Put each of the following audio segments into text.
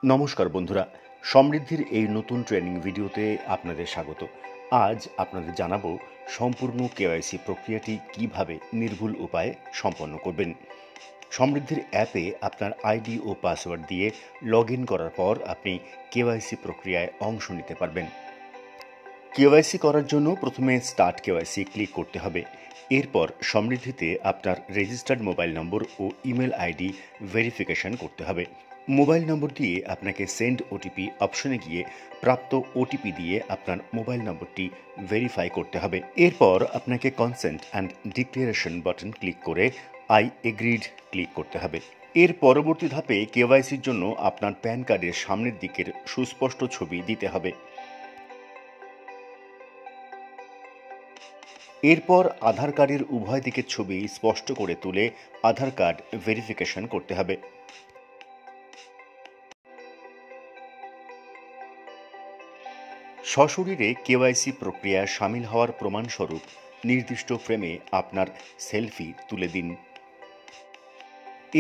নমস্কার বন্ধুরা, সমৃদ্ধির এই নতুন ট্রেনিং ভিডিওতে আপনাদের স্বাগত। আজ আপনাদের জানাবো সম্পূর্ণ কেওয়াইসি প্রক্রিয়াটি কিভাবে নির্ভুল উপায়ে সম্পন্ন করবেন। সমৃদ্ধির অ্যাপে আপনার আইডি ও পাসওয়ার্ড দিয়ে লগ ইন করার পর আপনি কেওয়াইসি প্রক্রিয়ায় অংশ নিতে পারবেন। কেওয়াইসি করার জন্য প্রথমে স্টার্ট কেওয়াইসি ক্লিক করতে হবে। এরপর সমৃদ্ধিতে আপনার রেজিস্টার্ড মোবাইল নম্বর ও ইমেল আইডি ভেরিফিকেশন করতে হবে। মোবাইল নম্বর দিয়ে আপনাকে সেন্ড ওটিপি অপশনে গিয়ে প্রাপ্ত ওটিপি দিয়ে আপনার মোবাইল নম্বরটি ভেরিফাই করতে হবে। এরপর আপনাকে consent and declaration button click করে আই এগ্রিড ক্লিক করতে হবে। এর পরবর্তী ধাপে কেওয়াইসির জন্য আপনার প্যান কার্ডের সামনের দিকের সুস্পষ্ট ছবি দিতে হবে। এরপর আধার কার্ডের উভয় দিকের ছবি স্পষ্ট করে তুলে আধার কার্ড ভেরিফিকেশন করতে হবে। সশরীরে কেওয়াইসি প্রক্রিয়ায় সামিল হওয়ার প্রমাণস্বরূপ নির্দিষ্ট ফ্রেমে আপনার সেলফি তুলে দিন।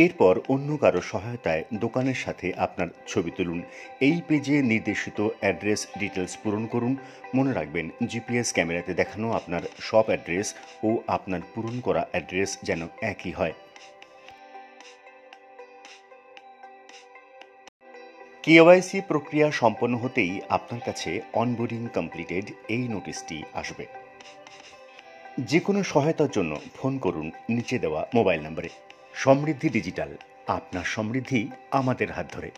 এরপর অন্য কারো সহায়তায় দোকানের সাথে আপনার ছবি তুলুন। এই পেজে নির্দেশিত অ্যাড্রেস ডিটেলস পূরণ করুন। মনে রাখবেন, জিপিএস ক্যামেরাতে দেখানো আপনার শপ অ্যাড্রেস ও আপনার পূরণ করা অ্যাড্রেস যেন একই হয়। কেওয়াইসি প্রক্রিয়া সম্পন্ন হতেই আপনার কাছে অনবোর্ডিং কমপ্লিটেড এই নোটিশটি আসবে। যে কোনো সহায়তার জন্য ফোন করুন নিচে দেওয়া মোবাইল নম্বরে। সমৃদ্ধি ডিজিটাল, আপনার সমৃদ্ধি আমাদের হাত ধরে।